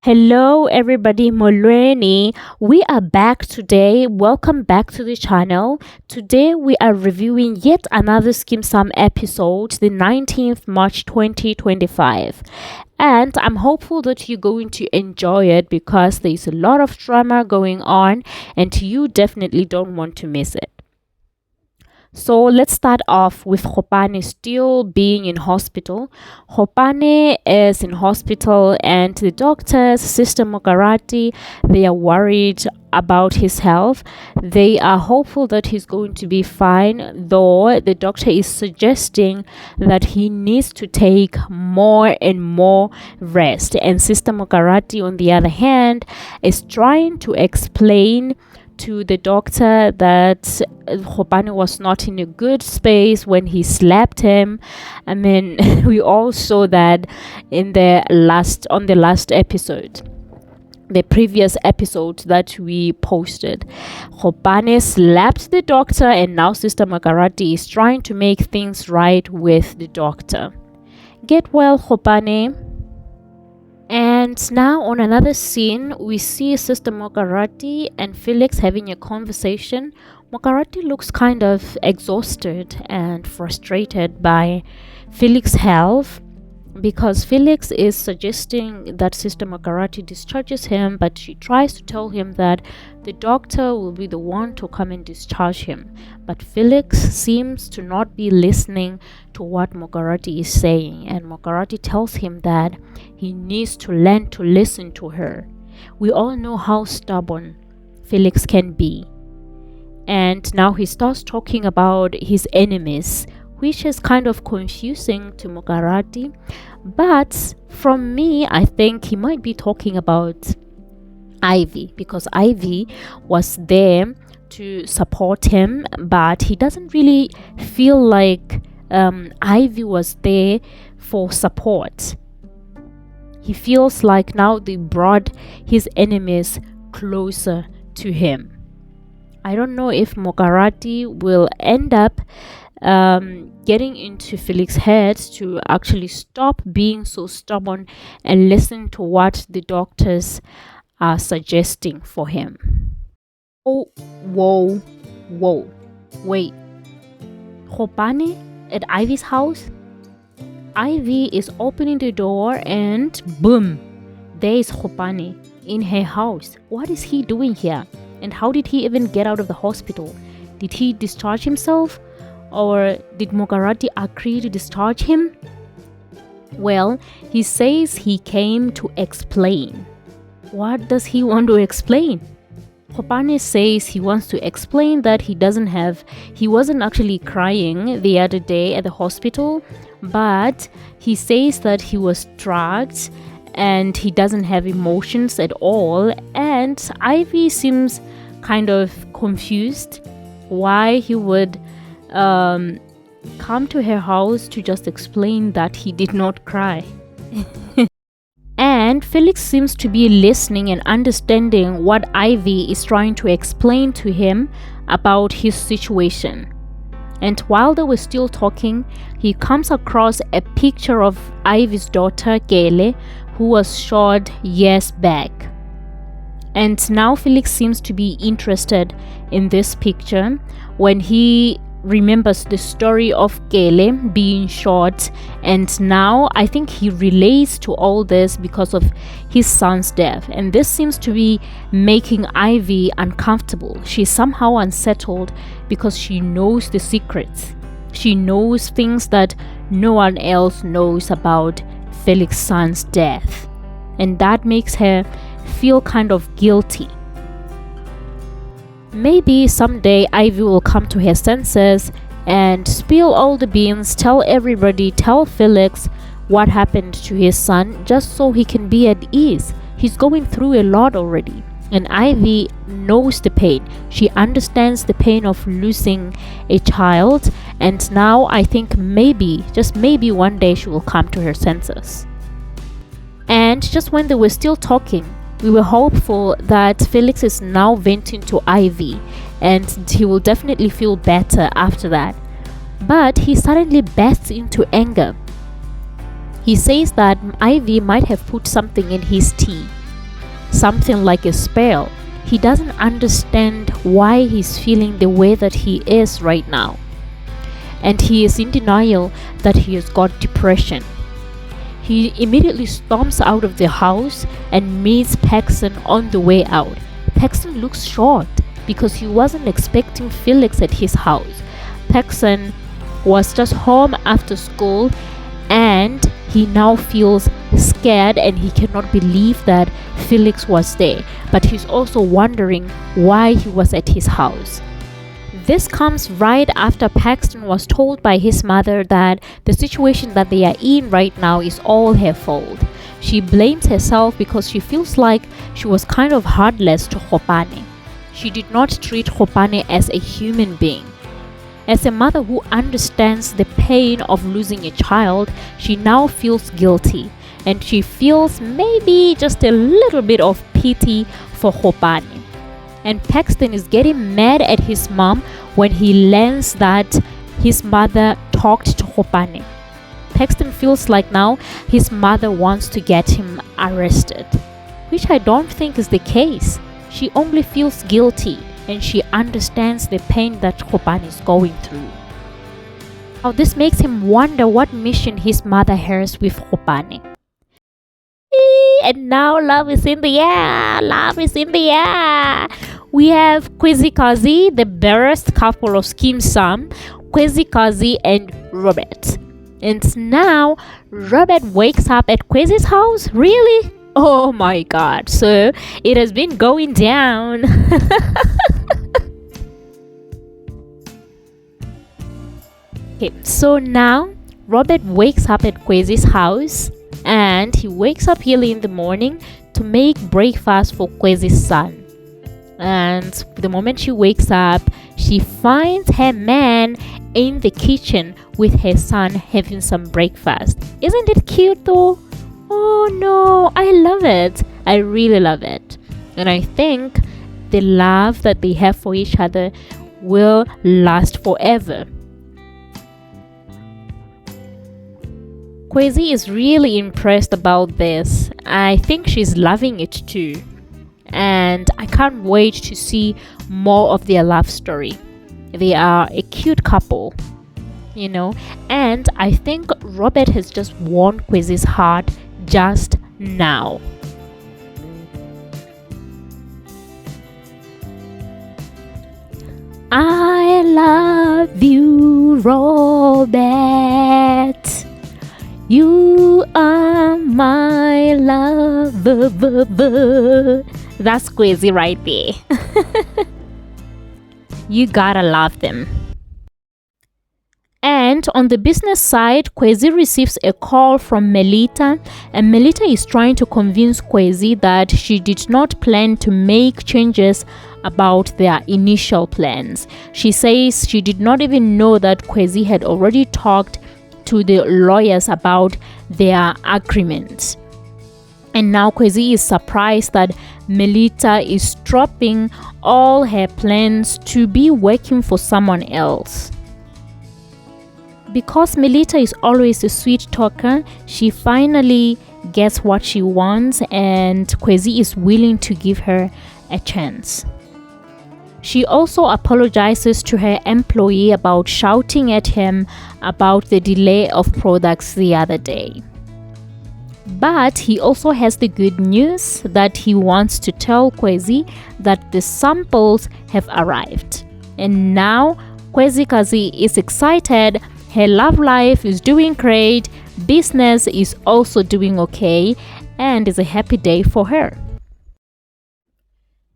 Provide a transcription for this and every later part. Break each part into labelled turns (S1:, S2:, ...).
S1: Hello, everybody. Molweni. We are back today. Welcome back to the channel. Today, we are reviewing yet another Skeem Saam episode, the 19th March 2025. And I'm hopeful that you're going to enjoy it because there's a lot of drama going on, and you definitely don't want to miss it. So let's start off with Khopane still being in hospital. Khopane is in hospital and the doctors, Sister Mokarati, they are worried about his health. They are hopeful that he's going to be fine, though the doctor is suggesting that he needs to take more and more rest. And Sister Mokarati, on the other hand, is trying to explain to the doctor that Khopane was not in a good space when he slapped him. I mean, we all saw that on the last episode, the previous episode that we posted. Khopane slapped the doctor, and now Sister Makarati is trying to make things right with the doctor. Get well, Khopane. And now on another scene, we see Sister Mokarati and Felix having a conversation. Mokarati looks kind of exhausted and frustrated by Felix's health because Felix is suggesting that Sister Mokarati discharges him, but she tries to tell him that the doctor will be the one to come and discharge him. But Felix seems to not be listening to what Mokarati is saying, and Mokarati tells him that he needs to learn to listen to her. We all know how stubborn Felix can be. And now he starts talking about his enemies, which is kind of confusing to Mokarati. But from me, I think he might be talking about Ivy, because Ivy was there to support him, but he doesn't really feel like Ivy was there for support. He feels like now they brought his enemies closer to him. I don't know if Mokarati will end up getting into Felix's head to actually stop being so stubborn and listen to what the doctors are suggesting for him. Oh, whoa, wait. Khopane at Ivy's house? Ivy is opening the door and boom, there is Khopane in her house. What is he doing here? And how did he even get out of the hospital? Did he discharge himself? Or did Mokarati agree to discharge him? Well, he says he came to explain. What does he want to explain? Khopane says he wants to explain that he wasn't actually crying the other day at the hospital, but he says that he was drugged and he doesn't have emotions at all. And Ivy seems kind of confused why he would come to her house to just explain that he did not cry. And Felix seems to be listening and understanding what Ivy is trying to explain to him about his situation. And while they were still talking, he comes across a picture of Ivy's daughter, Kele, who was shot years back. And now Felix seems to be interested in this picture when he remembers the story of Kele being shot, and now I think he relates to all this because of his son's death, and this seems to be making Ivy uncomfortable. She's somehow unsettled because she knows the secrets. She knows things that no one else knows about Felix's son's death, and that makes her feel kind of guilty. Maybe someday Ivy will come to her senses and spill all the beans, tell everybody, tell Felix what happened to his son, just so he can be at ease. He's going through a lot already, and Ivy knows the pain. She understands the pain of losing a child, and now I think maybe, just maybe one day she will come to her senses. And just when they were still talking, we were hopeful that Felix is now venting to Ivy and he will definitely feel better after that. But he suddenly bursts into anger. He says that Ivy might have put something in his tea. something like a spell. He doesn't understand why he's feeling the way that he is right now. And he is in denial that he has got depression. He immediately storms out of the house and meets Paxton on the way out. Paxton looks shocked because he wasn't expecting Felix at his house. Paxton was just home after school and he now feels scared and he cannot believe that Felix was there. But he's also wondering why he was at his house. This comes right after Paxton was told by his mother that the situation that they are in right now is all her fault. She blames herself because she feels like she was kind of heartless to Khopane. She did not treat Khopane as a human being. As a mother who understands the pain of losing a child, she now feels guilty and she feels maybe just a little bit of pity for Khopane. And Paxton is getting mad at his mom when he learns that his mother talked to Khopane. Paxton feels like now his mother wants to get him arrested, which I don't think is the case. She only feels guilty and she understands the pain that Khopane is going through. Now this makes him wonder what mission his mother has with Khopane. And now love is in the air. Love is in the air. We have Kwezi Kazi, the best couple of Skeem Saam, Kwezi Kazi and Robert. And now Robert wakes up at Kwezi's house? Really? Oh my god. So it has been going down. Okay, so now Robert wakes up at Kwezi's house and he wakes up early in the morning to make breakfast for Kwezi's son. And the moment she wakes up, she finds her man in the kitchen with her son having some breakfast. Isn't it cute though? Oh no, I love it. I really love it. And I think the love that they have for each other will last forever. Kwezi is really impressed about this. I think she's loving it too. And I can't wait to see more of their love story. They are a cute couple, you know. And I think Robert has just won Kwezi's heart just now. I love you, Robert. You are my lover. That's Kwezi right there. You gotta love them. And on the business side, Kwezi receives a call from Melita, and Melita is trying to convince Kwezi that she did not plan to make changes about their initial plans. She says she did not even know that Kwezi had already talked to the lawyers about their agreement. And now Kwezi is surprised that Melita is dropping all her plans to be working for someone else. Because Melita is always a sweet talker, she finally gets what she wants and Kwezi is willing to give her a chance. She also apologizes to her employee about shouting at him about the delay of products the other day. But he also has the good news that he wants to tell Kwezi that the samples have arrived. And now Kwezi Kazi is excited. Her love life is doing great. Business is also doing okay. And it's a happy day for her.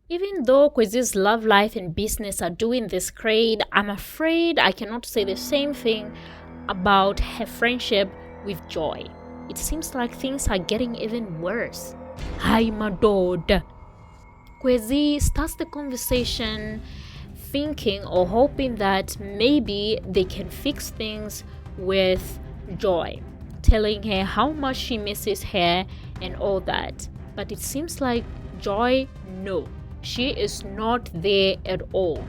S1: Even though Kwezi's love life and business are doing this great, I'm afraid I cannot say the same thing about her friendship with Joy. It seems like things are getting even worse. Hi, my dad. Kwezi starts the conversation thinking or hoping that maybe they can fix things with Joy, telling her how much she misses her and all that. But it seems like Joy, no, she is not there at all.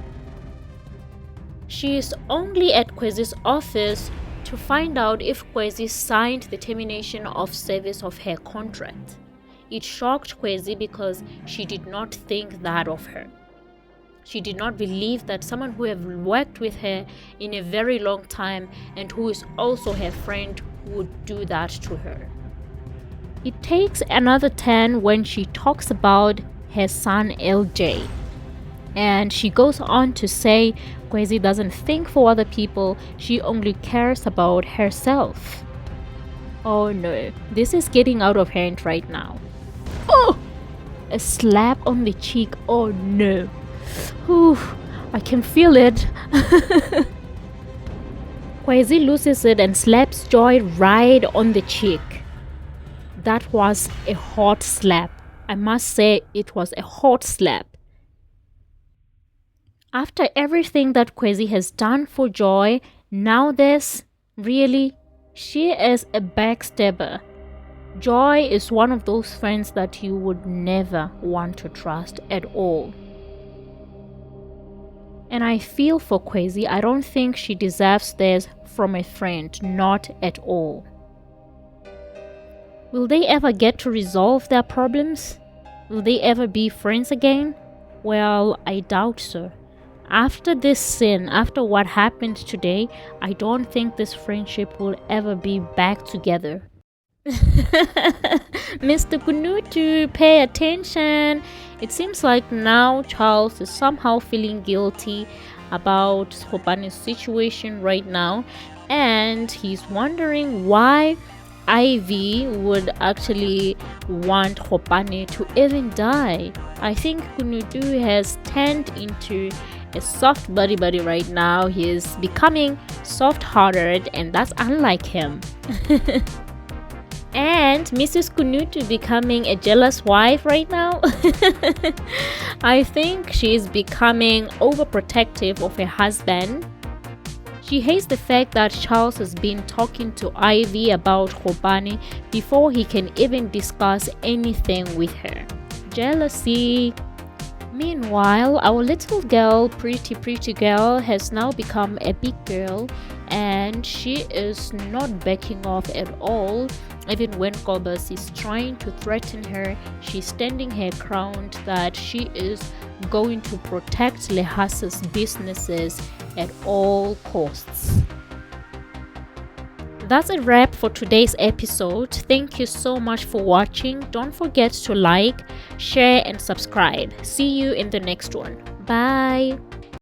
S1: She is only at Kwezi's office to find out if Kwezi signed the termination of service of her contract. It shocked Kwezi because she did not think that of her. She did not believe that someone who have worked with her in a very long time and who is also her friend would do that to her. It takes another turn when she talks about her son LJ. And she goes on to say Kwezi doesn't think for other people, she only cares about herself. Oh no, this is getting out of hand right now. Oh! A slap on the cheek, oh no. Whew, I can feel it. Kwezi loses it and slaps Joy right on the cheek. That was a hot slap. I must say it was a hot slap. After everything that Kwezi has done for Joy, now this, really, she is a backstabber. Joy is one of those friends that you would never want to trust at all. And I feel for Kwezi, I don't think she deserves this from a friend, not at all. Will they ever get to resolve their problems? Will they ever be friends again? Well, I doubt so. After this sin, after what happened today, I don't think this friendship will ever be back together. Mr. Kunutu, pay attention. It seems like now Charles is somehow feeling guilty about Khobane's situation right now, and he's wondering why Ivy would actually want Khobane to even die. I think Kunutu has turned into a soft buddy right now. He is becoming soft-hearted, and that's unlike him. And Mrs. Kunutu becoming a jealous wife right now. I think she is becoming overprotective of her husband. She hates the fact that Charles has been talking to Ivy about Khobane before he can even discuss anything with her. Jealousy. Meanwhile, our little girl, pretty girl, has now become a big girl, and she is not backing off at all. Even when Kobus is trying to threaten her, she's standing her ground that she is going to protect Lehasa's businesses at all costs. That's a wrap for today's episode. Thank you so much for watching. Don't forget to like, share, and subscribe. See you in the next one. Bye.